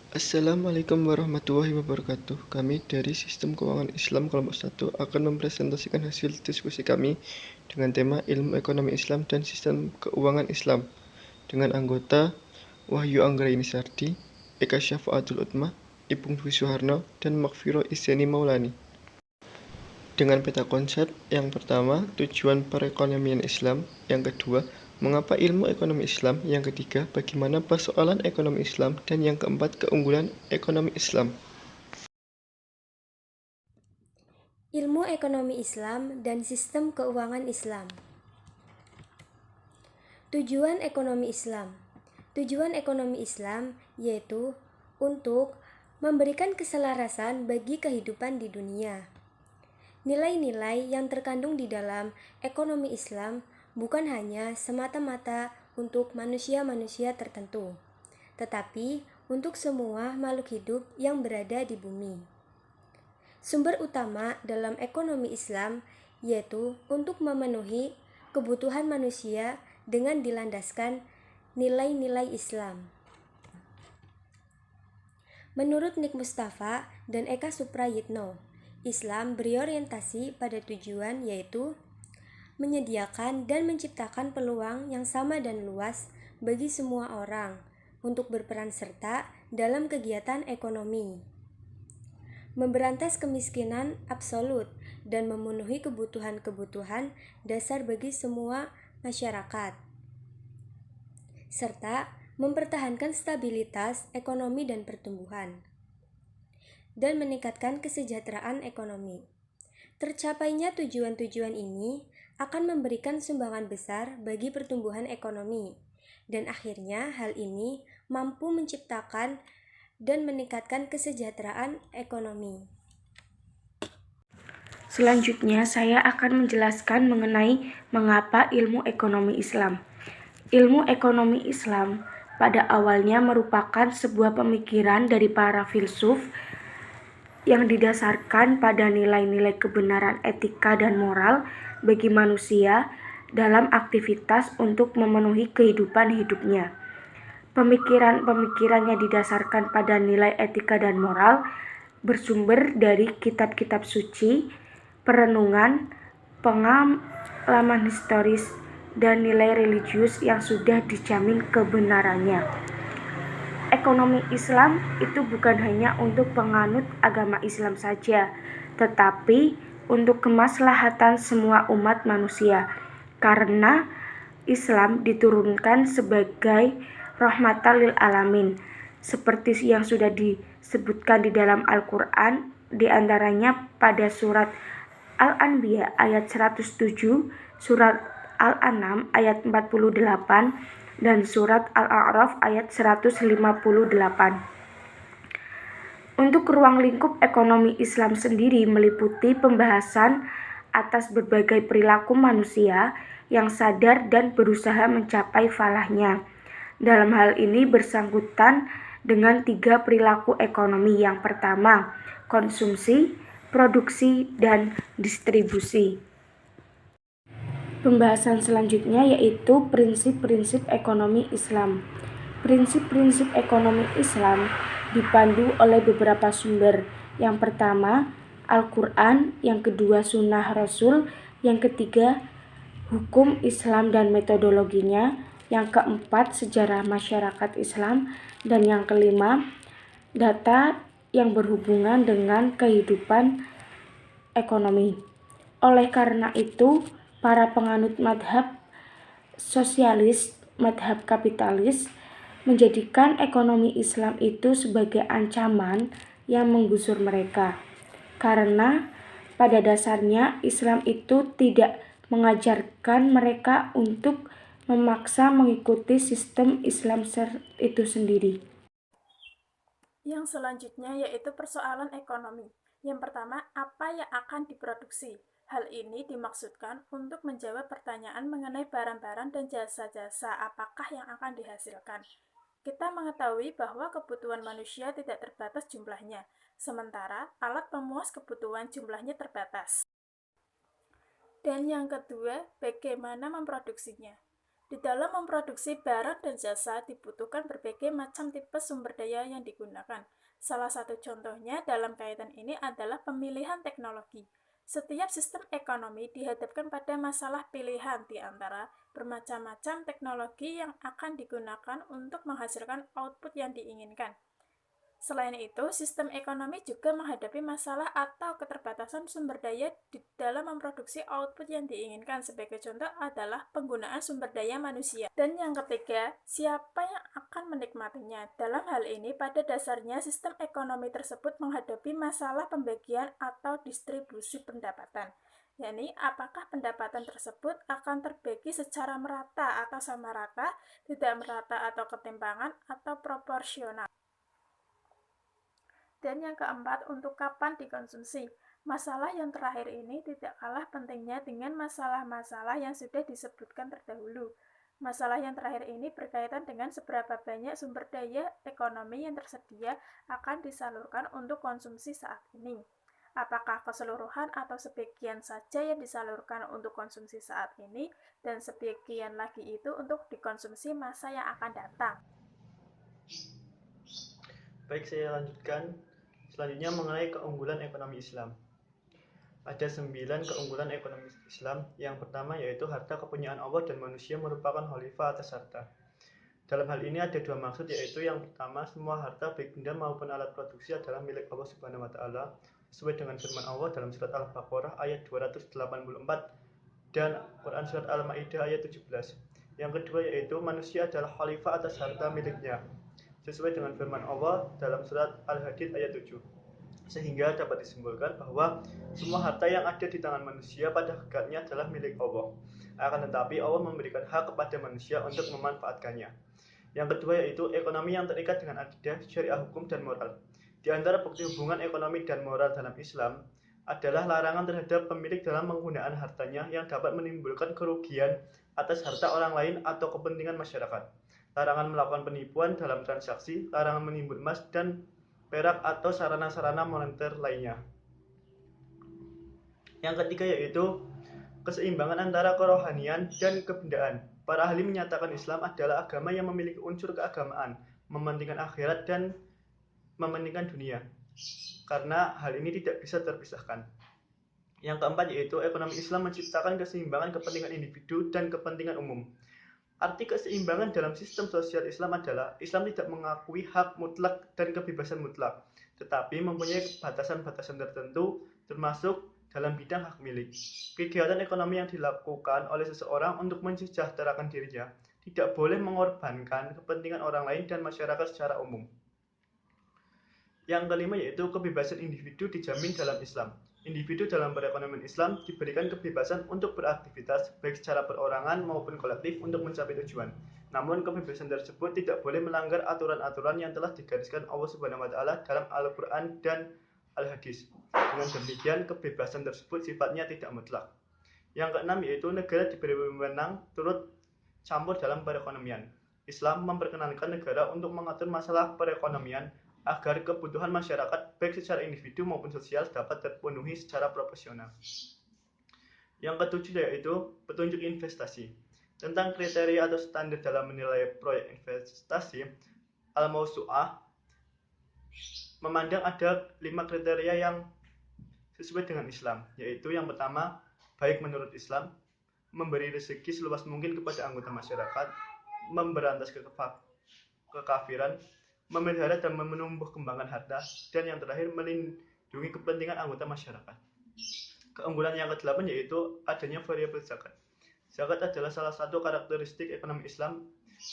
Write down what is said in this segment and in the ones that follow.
Assalamualaikum warahmatullahi wabarakatuh. Kami dari Sistem Keuangan Islam Kelompok 1 akan mempresentasikan hasil diskusi kami dengan tema Ilmu Ekonomi Islam dan Sistem Keuangan Islam dengan anggota Wahyu Anggraini Sardi, Eka Syafaatul Utmah, Ipung Dwi Suharno, dan Makfiro Iseni Maulani. Dengan peta konsep, yang pertama, tujuan perekonomian Islam, yang kedua, mengapa ilmu ekonomi Islam, yang ketiga, bagaimana persoalan ekonomi Islam, dan yang keempat, keunggulan ekonomi Islam. Ilmu ekonomi Islam dan sistem keuangan Islam. Tujuan ekonomi Islam. Tujuan ekonomi Islam yaitu untuk memberikan keselarasan bagi kehidupan di dunia. Nilai-nilai yang terkandung di dalam ekonomi Islam bukan hanya semata-mata untuk manusia-manusia tertentu, tetapi untuk semua makhluk hidup yang berada di bumi. Sumber utama dalam ekonomi Islam yaitu untuk memenuhi kebutuhan manusia dengan dilandaskan nilai-nilai Islam. Menurut Nik Mustafa dan Eka Suprayitno, Islam berorientasi pada tujuan yaitu menyediakan dan menciptakan peluang yang sama dan luas bagi semua orang untuk berperan serta dalam kegiatan ekonomi, memberantas kemiskinan absolut dan memenuhi kebutuhan-kebutuhan dasar bagi semua masyarakat, serta mempertahankan stabilitas ekonomi dan pertumbuhan, dan meningkatkan kesejahteraan ekonomi. Tercapainya tujuan-tujuan ini akan memberikan sumbangan besar bagi pertumbuhan ekonomi, dan akhirnya hal ini mampu menciptakan dan meningkatkan kesejahteraan ekonomi. Selanjutnya, saya akan menjelaskan mengenai mengapa ilmu ekonomi Islam. Ilmu ekonomi Islam pada awalnya merupakan sebuah pemikiran dari para filsuf yang didasarkan pada nilai-nilai kebenaran etika dan moral bagi manusia dalam aktivitas untuk memenuhi kehidupan hidupnya. Pemikiran-pemikiran yang didasarkan pada nilai etika dan moral bersumber dari kitab-kitab suci, perenungan, pengalaman historis, dan nilai religius yang sudah dijamin kebenarannya. Ekonomi Islam itu bukan hanya untuk penganut agama Islam saja, tetapi untuk kemaslahatan semua umat manusia, karena Islam diturunkan sebagai rahmatan lil alamin, seperti yang sudah disebutkan di dalam Al-Quran, di antaranya pada surat Al-Anbiya ayat 107, surat Al-An'am ayat 48, dan surat Al-A'raf ayat 158. Untuk ruang lingkup ekonomi Islam sendiri meliputi pembahasan atas berbagai perilaku manusia yang sadar dan berusaha mencapai falahnya. Dalam hal ini bersangkutan dengan 3 perilaku ekonomi. Yang pertama, konsumsi, produksi, dan distribusi. Pembahasan selanjutnya yaitu prinsip-prinsip ekonomi Islam. Prinsip-prinsip ekonomi Islam dipandu oleh beberapa sumber. Yang pertama, Al-Quran, yang kedua Sunnah Rasul, yang ketiga hukum Islam dan metodologinya, yang keempat sejarah masyarakat Islam, dan yang kelima data yang berhubungan dengan kehidupan ekonomi. Oleh karena itu, para penganut madhab sosialis, madhab kapitalis, menjadikan ekonomi Islam itu sebagai ancaman yang menggusur mereka. Karena pada dasarnya Islam itu tidak mengajarkan mereka untuk memaksa mengikuti sistem Islam itu sendiri. Yang selanjutnya yaitu persoalan ekonomi. Yang pertama, apa yang akan diproduksi? Hal ini dimaksudkan untuk menjawab pertanyaan mengenai barang-barang dan jasa-jasa apakah yang akan dihasilkan. Kita mengetahui bahwa kebutuhan manusia tidak terbatas jumlahnya, sementara alat pemuas kebutuhan jumlahnya terbatas. Dan yang kedua, bagaimana memproduksinya? Di dalam memproduksi barang dan jasa dibutuhkan berbagai macam tipe sumber daya yang digunakan. Salah satu contohnya dalam kaitan ini adalah pemilihan teknologi. Setiap sistem ekonomi dihadapkan pada masalah pilihan di antara bermacam-macam teknologi yang akan digunakan untuk menghasilkan output yang diinginkan. Selain itu, sistem ekonomi juga menghadapi masalah atau keterbatasan sumber daya di dalam memproduksi output yang diinginkan. Sebagai contoh adalah penggunaan sumber daya manusia. Dan yang ketiga, siapa yang akan menikmatinya? Dalam hal ini, pada dasarnya sistem ekonomi tersebut menghadapi masalah pembagian atau distribusi pendapatan. yakni apakah pendapatan tersebut akan terbagi secara merata atau sama rata, tidak merata atau ketimpangan, atau proporsional. Dan yang keempat, untuk kapan dikonsumsi. Masalah yang terakhir ini tidak kalah pentingnya dengan masalah-masalah yang sudah disebutkan terdahulu. Masalah yang terakhir ini berkaitan dengan seberapa banyak sumber daya ekonomi yang tersedia akan disalurkan untuk konsumsi saat ini. Apakah keseluruhan atau sebagian saja yang disalurkan untuk konsumsi saat ini, dan sebagian lagi itu untuk dikonsumsi masa yang akan datang. Baik, saya lanjutkan. Selanjutnya mengenai keunggulan ekonomi Islam. Ada 9 keunggulan ekonomi Islam. Yang pertama yaitu harta kepunyaan Allah dan manusia merupakan khalifah atas harta. Dalam hal ini ada 2 maksud, yaitu yang pertama, semua harta baik benda maupun alat produksi adalah milik Allah Subhanahu wa taala sesuai dengan firman Allah dalam surat Al-Baqarah ayat 284 dan Quran surat Al-Maidah ayat 17. Yang kedua yaitu manusia adalah khalifah atas harta miliknya sesuai dengan firman Allah dalam surat Al-Hadid ayat 7. Sehingga dapat disimpulkan bahwa semua harta yang ada di tangan manusia pada hakikatnya adalah milik Allah. Akan tetapi Allah memberikan hak kepada manusia untuk memanfaatkannya. Yang kedua yaitu ekonomi yang terikat dengan akidah, syariah hukum, dan moral. Di antara bukti hubungan ekonomi dan moral dalam Islam adalah larangan terhadap pemilik dalam penggunaan hartanya yang dapat menimbulkan kerugian atas harta orang lain atau kepentingan masyarakat. Larangan melakukan penipuan dalam transaksi, larangan menimbun emas dan perak atau sarana-sarana moneter lainnya. Yang ketiga yaitu keseimbangan antara kerohanian dan kebendaan. Para ahli menyatakan Islam adalah agama yang memiliki unsur keagamaan, mementingkan akhirat dan mementingkan dunia, karena hal ini tidak bisa terpisahkan. Yang keempat yaitu ekonomi Islam menciptakan keseimbangan kepentingan individu dan kepentingan umum. Arti keseimbangan dalam sistem sosial Islam adalah Islam tidak mengakui hak mutlak dan kebebasan mutlak, tetapi mempunyai batasan-batasan tertentu termasuk dalam bidang hak milik. Kegiatan ekonomi yang dilakukan oleh seseorang untuk mensejahterakan dirinya tidak boleh mengorbankan kepentingan orang lain dan masyarakat secara umum. Yang kelima yaitu kebebasan individu dijamin dalam Islam. Individu dalam perekonomian Islam diberikan kebebasan untuk beraktivitas baik secara perorangan maupun kolektif untuk mencapai tujuan. Namun kebebasan tersebut tidak boleh melanggar aturan-aturan yang telah digariskan Allah Subhanahu wa taala dalam Al-Qur'an dan Al-Hadis. Dengan demikian kebebasan tersebut sifatnya tidak mutlak. Yang keenam yaitu negara diberi wewenang turut campur dalam perekonomian. Islam memperkenankan negara untuk mengatur masalah perekonomian agar kebutuhan masyarakat baik secara individu maupun sosial dapat terpenuhi secara proporsional. Yang ketujuh yaitu petunjuk investasi. Tentang kriteria atau standar dalam menilai proyek investasi, Al-Mawsu'ah memandang ada 5 kriteria yang sesuai dengan Islam, yaitu yang pertama, baik menurut Islam, memberi rezeki seluas mungkin kepada anggota masyarakat, memberantas kekafiran, memelihara dan menumbuh kembangkan harta, dan yang terakhir melindungi kepentingan anggota masyarakat. Keunggulan yang ke-8 yaitu adanya variabel zakat. Zakat adalah salah satu karakteristik ekonomi Islam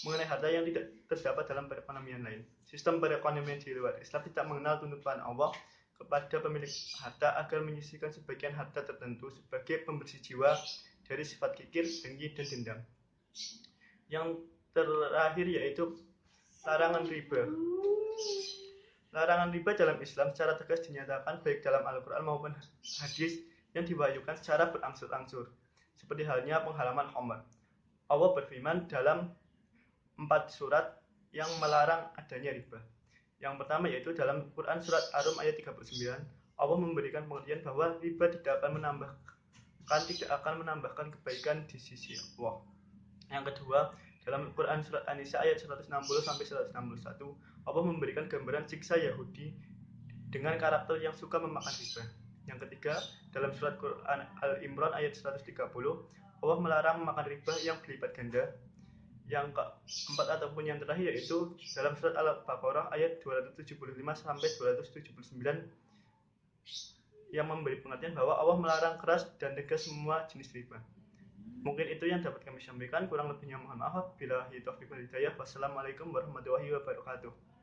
mengenai harta yang tidak terdapat dalam perekonomian lain. Sistem perekonomian di luar Islam tidak mengenal tuntutan Allah kepada pemilik harta agar menyisihkan sebagian harta tertentu sebagai pembersih jiwa dari sifat kikir, dengki, dan dendam. Yang terakhir yaitu larangan riba. Larangan riba dalam Islam secara tegas dinyatakan baik dalam Al-Quran maupun hadis yang diwahyukan secara berangsur-angsur, seperti halnya penghalaman khamr. Allah berfirman dalam 4 surat yang melarang adanya riba. Yang pertama yaitu dalam Quran surat Ar-Rum ayat 39, Allah memberikan pengertian bahwa riba tidak akan menambahkan kebaikan di sisi Allah. Yang kedua, dalam Quran surat An-Nisa ayat 160-161, Allah memberikan gambaran siksa Yahudi dengan karakter yang suka memakan riba. Yang ketiga, dalam surat Quran Al-Imran ayat 130, Allah melarang memakan riba yang berlipat ganda. Yang keempat ataupun yang terakhir yaitu dalam surat Al-Baqarah ayat 275-279 yang memberi pengertian bahwa Allah melarang keras dan tegas semua jenis riba. Mungkin itu yang dapat kami sampaikan, kurang lebihnya mohon maaf. Bila taufiq wal hidayah. Wassalamualaikum warahmatullahi wabarakatuh.